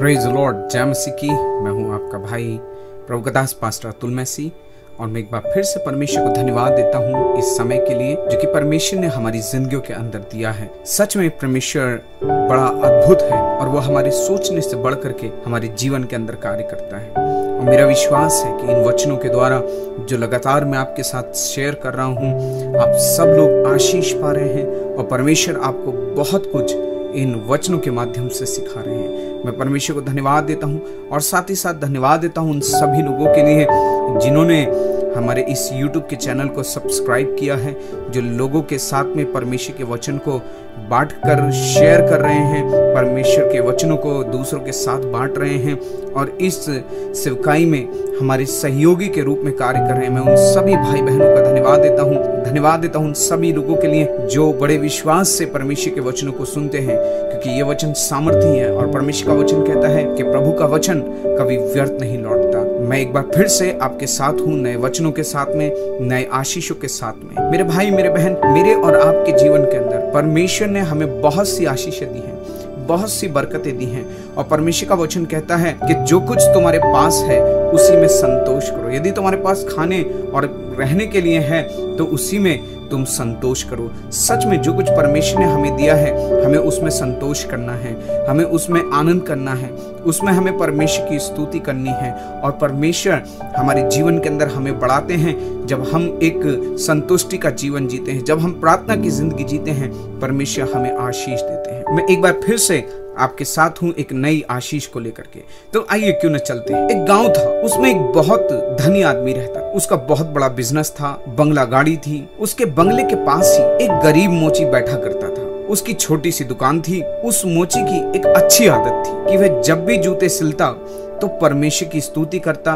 Praise the Lord, जय मसीह की। मैं हूं आपका भाई प्रभु का दास पास्टर अतुल मैसी, और मैं एक बार फिर से परमेश्वर को धन्यवाद देता हूं इस समय के लिए जो कि परमेश्वर ने हमारी जिंदगियों के अंदर दिया है। सच में परमेश्वर बड़ा अद्भुत है और वो हमारे सोचने से बढ़ करके हमारे जीवन के अंदर कार्य करता है। और मेरा विश्वास है कि इन वचनों के द्वारा जो लगातार मैं आपके साथ शेयर कर रहा हूं, आप सब लोग आशीष पा रहे हैं और परमेश्वर आपको बहुत कुछ इन वचनों के माध्यम से सिखा रहे हैं। मैं परमेश्वर को धन्यवाद देता हूं और साथ ही साथ धन्यवाद देता हूं उन सभी लोगों के लिए जिन्होंने हमारे इस YouTube के चैनल को सब्सक्राइब किया है, जो लोगों के साथ में परमेश्वर के वचन को बांट कर शेयर कर रहे हैं, परमेश्वर के वचनों को दूसरों के साथ बांट रहे हैं और इस सेवकाई में हमारे सहयोगी के रूप में कार्य कर रहे हैं। मैं उन सभी भाई बहनों का धन्यवाद देता हूं उन सभी लोगों के लिए जो बड़े विश्वास से परमेश्वर के वचनों को सुनते हैं, क्योंकि ये वचन सामर्थी है और परमेश्वर का वचन कहता है कि प्रभु का वचन कभी व्यर्थ नहीं लौटता। मैं एक बार फिर से आपके साथ हूँ, नए वचनों के साथ में, नए आशीषों के साथ में। मेरे भाई, मेरे बहन, मेरे और आपके जीवन के अंदर परमेश्वर ने हमें बहुत सी आशीषें दी हैं, बहुत सी बरकतें दी हैं और परमेश्वर का वचन कहता है कि जो कुछ तुम्हारे पास है उसी में संतोष करो। यदि तुम्हारे पास खाने और रहने के लिए है तो उसी में तुम संतोष करो। सच में जो कुछ परमेश्वर ने हमें दिया है, हमें उसमें संतोष करना है, हमें उसमें आनंद करना है, उसमें हमें परमेश्वर की स्तुति करनी है। और परमेश्वर हमारे जीवन के अंदर हमें बढ़ाते हैं जब हम एक संतुष्टि का जीवन जीते हैं, जब हम प्रार्थना की जिंदगी जीते हैं, परमेश्वर हमें आशीष देते हैं। मैं एक बार फिर से आपके साथ हूं एक नई आशीष को लेकर के। तो आइए क्यों न चलते हैं। एक गांव था, उसमें एक बहुत धनी आदमी रहता, उसका बहुत बड़ा बिजनेस था, बंगला गाड़ी थी। उसके बंगले के पास ही एक गरीब मोची बैठा करता था। उसकी छोटी सी दुकान थी। उस मोची की एक अच्छी आदत थी कि वह जब भी जूते सिलता तो परमेश्वर की स्तुति करता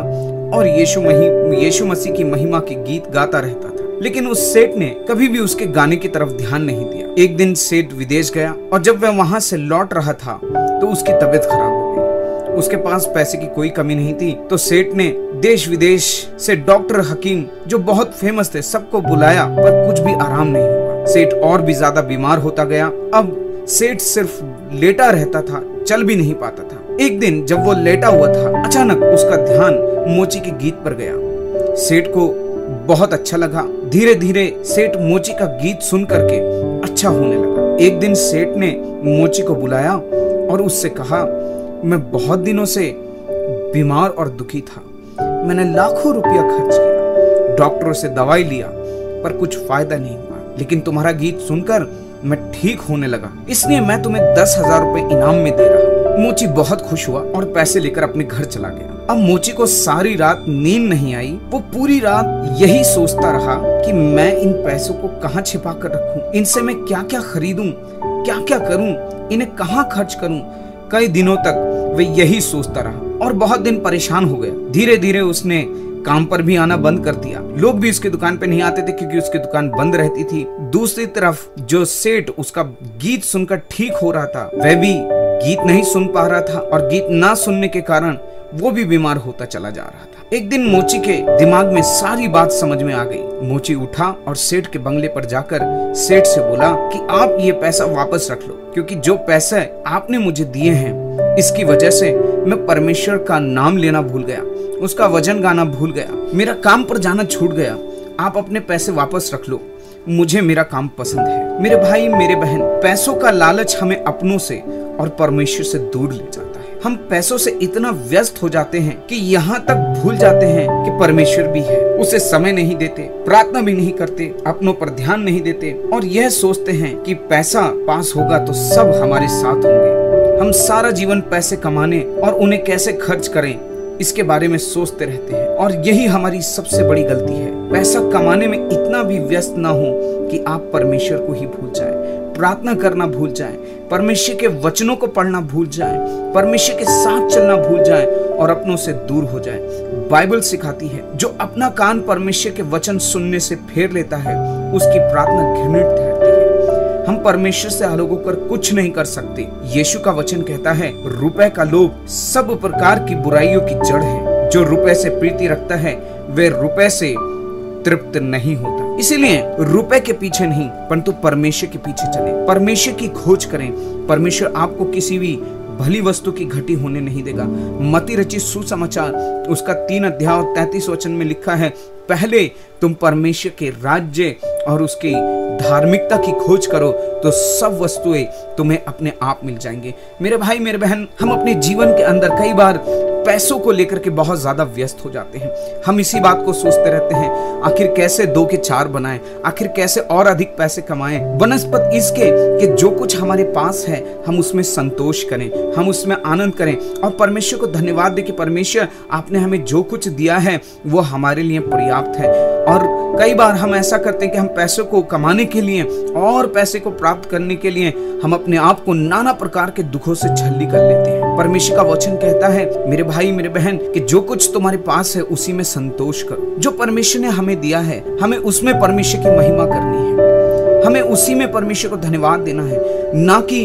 और यीशु मसीह की महिमा के गीत गाता रहता था। लेकिन उस सेठ ने कभी भी उसके गाने की तरफ ध्यान नहीं दिया। एक दिन सेठ विदेश गया और जब वह वहां से लौट रहा था तो उसकी तबीयत खराब हो गई। उसके पास पैसे की कोई कमी नहीं थी, तो सेठ ने देश विदेश से डॉक्टर, हकीम जो बहुत फेमस थे सबको बुलाया, पर कुछ भी आराम नहीं हुआ। सेठ और भी ज्यादा बीमार होता गया। अब सेठ सिर्फ लेटा रहता था, चल भी नहीं पाता था। एक दिन जब वो लेटा हुआ था, अचानक उसका ध्यान मोची के गीत पर गया। सेठ को बहुत अच्छा लगा। धीरे धीरे सेठ मोची का गीत सुन करके अच्छा होने लगा। एक दिन सेठ ने मोची को बुलाया और उससे कहा, मैं बहुत दिनों से बीमार और दुखी था। मैंने लाखों रुपया खर्च किया, डॉक्टरों से दवाई लिया, पर कुछ फायदा नहीं हुआ। लेकिन तुम्हारा गीत सुनकर मैं ठीक होने लगा, इसलिए मैं तुम्हें 10,000 रुपए इनाम में दे रहा हूँ। मोची बहुत खुश हुआ और पैसे लेकर अपने घर चला गया। अब मोची को सारी रात नींद नहीं आई। वो पूरी रात यही सोचता रहा कि मैं इन पैसों को कहाँ छिपा कर रखूं, इनसे मैं क्या क्या खरीदूं, क्या क्या करूं, इन्हें कहाँ खर्च करूं। कई दिनों तक वह यही सोचता रहा और बहुत दिन परेशान हो गया। धीरे धीरे उसने काम पर भी आना बंद कर दिया। लोग भी उसकी दुकान पे नहीं आते थे क्योंकि उसकी दुकान बंद रहती थी। दूसरी तरफ जो सेठ उसका गीत सुनकर ठीक हो रहा था, वह भी गीत नहीं सुन पा रहा था और गीत ना सुनने के कारण वो भी बीमार होता चला जा रहा था। एक दिन मोची के दिमाग में सारी बात समझ में आ गई। मोची उठा और सेठ के बंगले पर जाकर सेठ से बोला कि आप ये पैसा वापस रख लो, क्योंकि जो पैसे आपने मुझे दिए हैं इसकी वजह से मैं परमेश्वर का नाम लेना भूल गया, उसका वचन गाना भूल गया, मेरा काम पर जाना छूट गया। आप अपने पैसे वापस रख लो, मुझे मेरा काम पसंद है। मेरे भाई, मेरे बहन, पैसों का लालच हमें अपनों से और परमेश्वर से दूर ले जाता है। हम पैसों से इतना व्यस्त हो जाते हैं कि यहाँ तक भूल जाते हैं कि परमेश्वर भी है। उसे समय नहीं देते, प्रार्थना भी नहीं करते, अपनों पर ध्यान नहीं देते और यह सोचते हैं कि पैसा पास होगा तो सब हमारे साथ होंगे। हम सारा जीवन पैसे कमाने और उन्हें कैसे खर्च करें इसके बारे में सोचते रहते हैं और यही हमारी सबसे बड़ी गलती है। पैसा कमाने में इतना भी व्यस्त ना हो कि आप परमेश्वर को ही भूल जाएं, प्रार्थना करना भूल जाएं, परमेश्वर के वचनों को पढ़ना भूल जाएं, परमेश्वर के साथ चलना भूल जाएं और अपनों से दूर हो जाएं। बाइबल सिखाती है, जो अपना कान परमेश्वर के वचन सुनने से फेर लेता है उसकी प्रार्थना घृणित ठहरती है। हम परमेश्वर से अलग होकर कुछ नहीं कर सकते। यीशु का वचन कहता है, रुपए का लोभ सब प्रकार की बुराइयों की जड़ है। जो रुपए से प्रीति रखता है वे रुपए से तृप्त नहीं होता। इसीलिए रुपए के पीछे नहीं परंतु परमेश्वर के पीछे चलें, परमेश्वर की खोज करें। परमेश्वर आपको किसी भी भली वस्तु की घटी होने नहीं देगा। मती रचित सुसमाचार उसका 3 अध्याय और 33 वचन में लिखा है, पहले तुम परमेश्वर के राज्य और उसकी धार्मिकता की खोज करो तो सब वस्तुएं तुम्हें अपने आप मिल जाएंगे। मेरे भाई मेरे बहन, हम अपने जीवन के अंदर कई बार पैसों को लेकर के बहुत ज्यादा व्यस्त हो जाते हैं। हम इसी बात को सोचते रहते हैं, आखिर कैसे 2 के 4 बनाएं, आखिर कैसे और अधिक पैसे कमाएं, बनस्पत इसके कि जो कुछ हमारे पास है हम उसमें संतोष करें, हम उसमें आनंद करें और परमेश्वर को धन्यवाद दें कि परमेश्वर आपने हमें जो कुछ दिया है वो हमारे लिए पर्याप्त है। और कई बार हम ऐसा करते हैं कि हम पैसों को कमाने के लिए और पैसे को प्राप्त करने के लिए हम अपने आप को नाना प्रकार के दुखों से छल्ली कर लेते हैं। परमेश्वर का वचन कहता है मेरे भाई मेरे बहन कि जो कुछ तुम्हारे पास है उसी में संतोष करो। जो परमेश्वर ने हमें दिया है हमें उसमें परमेश्वर की महिमा करनी है, हमें उसी में परमेश्वर को धन्यवाद देना है, ना कि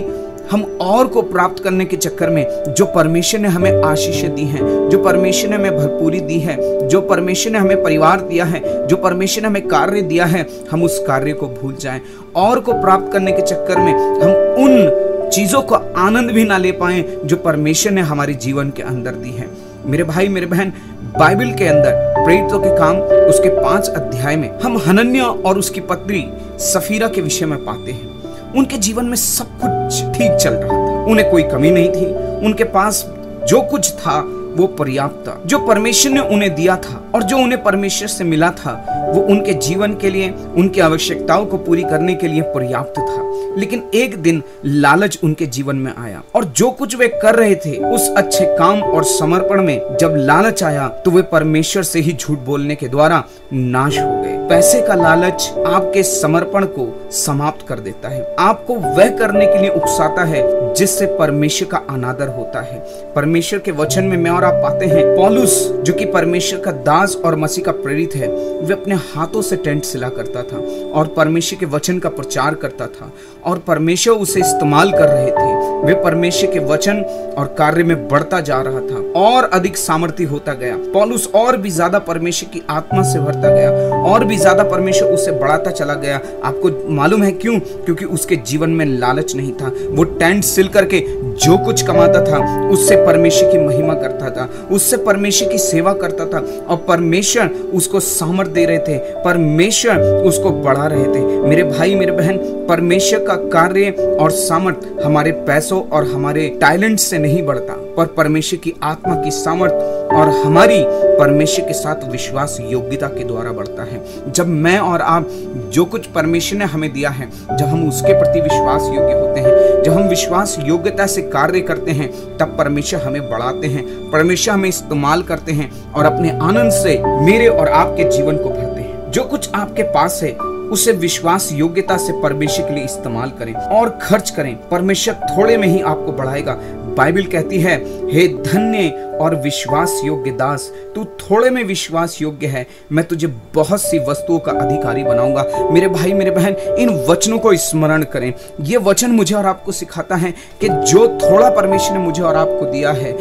हम और को प्राप्त करने के चक्कर में जो परमेश्वर ने हमें आशीषें दी हैं, जो परमेश्वर ने हमें भरपूरी दी है, जो परमेश्वर ने हमें परिवार दिया है, जो परमेश्वर ने हमें कार्य दिया है, हम उस कार्य को भूल जाएं। और को प्राप्त करने के चक्कर में हम उन चीजों को आनंद भी ना ले पाएं जो परमेश्वर ने हमारे जीवन के अंदर दी है। मेरे भाई मेरे बहन, बाइबल के अंदर प्रेरितों के काम उसके 5 अध्याय में हम हनन्याह और उसकी पत्नी सफीरा के विषय में पाते हैं। उनके जीवन में सब कुछ ठीक चल रहा था, उन्हें कोई कमी नहीं थी, उनके पास जो कुछ था वो पर्याप्त था। जो परमेश्वर ने उन्हें दिया था और जो उन्हें परमेश्वर से मिला था वो उनके जीवन के लिए, उनकी आवश्यकताओं को पूरी करने के लिए पर्याप्त था। लेकिन एक दिन लालच उनके जीवन में आया और जो कुछ वे कर रहे थे उस अच्छे काम और समर्पण में जब लालच आया तो वे परमेश्वर से ही झूठ बोलने के द्वारा नाश हो गए। पैसे का लालच आपके समर्पण को समाप्त कर देता है, आपको वह करने के लिए उकसाता है जिससे परमेश्वर का अनादर होता है। परमेश्वर के वचन में मैं और आप पाते हैं, पौलुस जो कि परमेश्वर का दास और मसीह का प्रेरित है, वे अपने हाथों से टेंट सिला करता था और परमेश्वर के वचन का प्रचार करता था और परमेश्वर उसे इस्तेमाल कर रहे थे। वे परमेश्वर के वचन और कार्य में बढ़ता जा रहा था और अधिक सामर्थ्य होता गया। पौलुस और भी ज्यादा परमेश्वर की आत्मा से भरता गया और भी ज्यादा परमेश्वर उसे बढ़ाता चला गया। आपको मालूम है क्यों? क्योंकि उसके जीवन में लालच नहीं था। वो टेंट सिल करके जो कुछ कमाता था उससे परमेश्वर की महिमा करता था, उससे परमेश्वर की सेवा करता था और परमेश्वर उसको सामर्थ्य दे रहे थे, परमेश्वर उसको बढ़ा रहे थे। मेरे भाई मेरे बहन, परमेश्वर का कार्य और सामर्थ्य हमारे पैसों और हमारे टैलेंट से नहीं बढ़ता, पर परमेश्वर की आत्मा की सामर्थ्य और हमारी परमेश्वर के साथ विश्वास योग्यता के द्वारा बढ़ता है। जब मैं और आप जो कुछ परमेश्वर ने हमें दिया है, जब हम उसके प्रति विश्वास योग्य होते हैं, जब हम विश्वास योग्यता से कार्य करते हैं, तब परमेश्वर हमें बढ़ाते हैं, परमेश्वर हमें इस्तेमाल करते हैं और अपने आनंद से मेरे और आपके जीवन को भरते हैं। जो कुछ आपके पास है उसे विश्वास योग्यता से परमेश्वर के लिए इस्तेमाल करें और खर्च करें। परमेश्वर थोड़े में ही आपको बढ़ाएगा। बाइबल कहती है, हे धन्य और विश्वास योग्य दास, तू थोड़े में विश्वास योग्य है, मैं तुझे बहुत सी वस्तुओं का अधिकारी बनाऊंगा। मेरे भाई मेरे बहन, इन वचनों को स्मरण करें। ये वचन मुझे और आपको सिखाता है कि जो थोड़ा परमेश्वर ने मुझे और आपको दिया है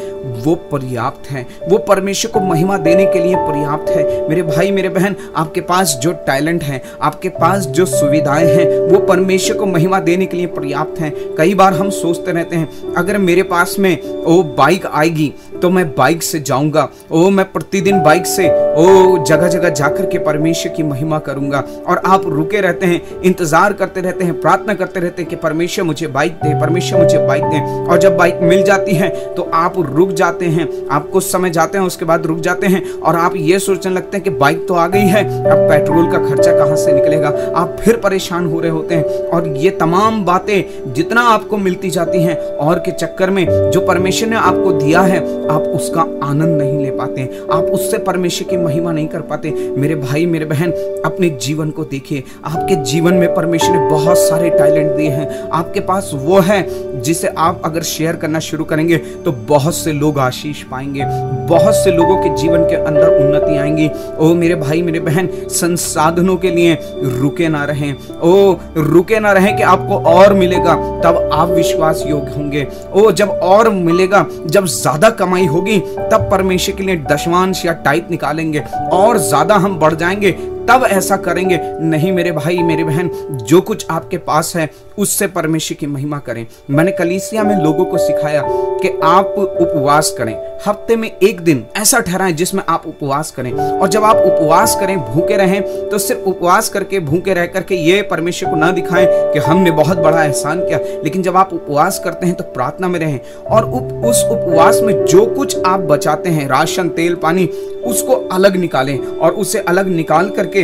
वो पर्याप्त है, वो परमेश्वर को महिमा देने के लिए पर्याप्त है। मेरे भाई मेरे बहन, आपके पास जो टैलेंट है, आपके पास जो सुविधाएं हैं, वो परमेश्वर को महिमा देने के लिए पर्याप्त हैं। कई बार हम सोचते रहते हैं, अगर मेरे पास में वो बाइक आएगी तो मैं बाइक से जाऊंगा, मैं प्रतिदिन बाइक से जगह जगह जाकर के परमेश्वर की महिमा करूंगा। और आप रुके रहते हैं, इंतजार करते रहते हैं, प्रार्थना करते रहते हैं कि परमेश्वर मुझे बाइक दे, परमेश्वर मुझे बाइक दे। और जब बाइक मिल जाती है तो आप रुक जाते हैं, आप कुछ समय जाते हैं, उसके बाद रुक जाते हैं और आप ये सोचने लगते हैं कि बाइक तो आ गई है, अब पेट्रोल का खर्चा कहां से निकलेगा। आप फिर परेशान हो रहे होते हैं और ये तमाम बातें जितना आपको मिलती जाती हैं और के चक्कर में जो परमेश्वर ने आपको दिया है आप उसका आनंद नहीं ले पाते, आप उससे परमेश्वर की महिमा नहीं कर पाते। मेरे भाई मेरे बहन, अपने जीवन को देखिए। आपके जीवन में परमेश्वर ने बहुत सारे टैलेंट दिए हैं, आपके पास वो है जिसे आप अगर शेयर करना शुरू करेंगे तो बहुत से लोग आशीष पाएंगे, बहुत से लोगों के जीवन के अंदर उन्नति आएंगी। मेरे भाई मेरे बहन, संसाधनों के लिए रुके ना रहें, रुके ना रहें कि आपको और मिलेगा तब आप विश्वास योग्य होंगे। जब और मिलेगा, जब ज्यादा कमाई हो होगी तब परमेश्वर के लिए दशमांश या टाइप निकालेंगे, और ज्यादा हम बढ़ जाएंगे तब ऐसा करेंगे। नहीं मेरे भाई मेरे बहन, जो कुछ आपके पास है उससे परमेश्वर की महिमा करें। मैंने कलीसिया में लोगों को सिखाया कि आप उपवास करें, हफ्ते में एक दिन ऐसा ठहराएं जिसमें आप उपवास करें। और जब आप उपवास करें, भूखे रहें, तो सिर्फ उपवास करके भूखे रह करके ये परमेश्वर को ना दिखाएं कि हमने बहुत बड़ा एहसान किया। लेकिन जब आप उपवास करते हैं तो प्रार्थना में रहें, और उस उपवास में जो कुछ आप बचाते हैं, राशन, तेल, पानी, उसको अलग निकालें। और उसे अलग निकाल करके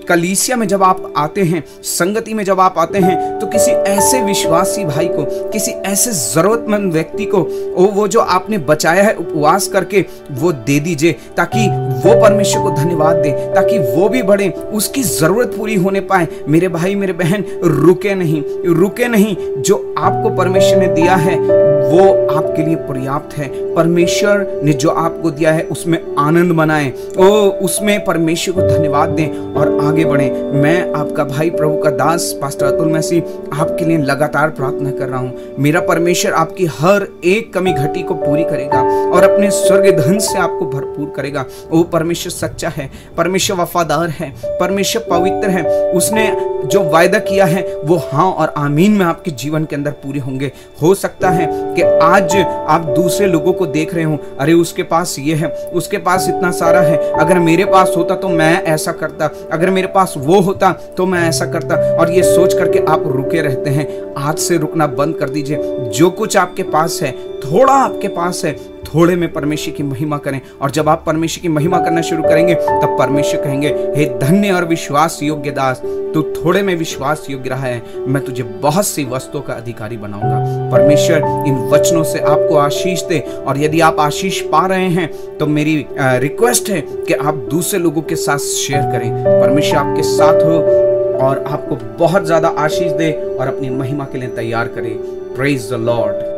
कलीसिया में जब आप आते हैं, संगति में जब आप आते हैं, तो किसी ऐसे विश्वासी भाई को, किसी ऐसे जरूरतमंद व्यक्ति को वो जो आपने बचाया है उपवास करके, वो दे दीजिए, ताकि वो परमेश्वर को धन्यवाद दे, ताकि वो भी बढ़े, उसकी जरूरत पूरी होने पाए। मेरे भाई मेरे बहन, रुके नहीं, रुके नहीं। जो आपको परमेश्वर ने दिया है वो आपके लिए पर्याप्त है। परमेश्वर ने जो आपको दिया है उसमें आनंद मनाएं, उसमें परमेश्वर को धन्यवाद दें और आगे बढ़ें। मैं आपका भाई, प्रभु का दास पास्टर अतुल मसीह आपके लिए लगातार प्रार्थना कर रहा हूँ। मेरा परमेश्वर आपकी हर एक कमी घटी को पूरी करेगा और अपने स्वर्ग धन से आपको भरपूर करेगा। वो परमेश्वर सच्चा है, परमेश्वर वफादार है, परमेश्वर पवित्र है। उसने जो वायदा किया है वो हाँ और आमीन में आपके जीवन के अंदर पूरे होंगे। हो सकता है कि आज आप दूसरे लोगों को देख रहे हो, अरे उसके पास ये है, उसके पास इतना सारा है, अगर मेरे पास होता तो मैं ऐसा करता, अगर मेरे पास वो होता तो मैं ऐसा करता, और ये सोच करके आप रुके रहते हैं। आज से रुकना बंद कर दीजिए। जो कुछ आपके पास है, थोड़ा आपके पास है, थोड़े में परमेश्वर की महिमा करें। और जब आप परमेश्वर की महिमा करना शुरू करेंगे तब परमेश्वर कहेंगे, हे धन्य और विश्वास योग्य दास, तू थोड़े में विश्वास योग्य रहा है, मैं तुझे बहुत सी वस्तुओं का अधिकारी बनाऊंगा। परमेश्वर इन वचनों से आपको आशीष दे। और यदि आप आशीष पा रहे हैं तो मेरी रिक्वेस्ट है कि आप दूसरे लोगों के साथ शेयर करें। परमेश्वर आपके साथ हो और आपको बहुत ज्यादा आशीष दे और अपनी महिमा के लिए तैयार करे। Praise the Lord.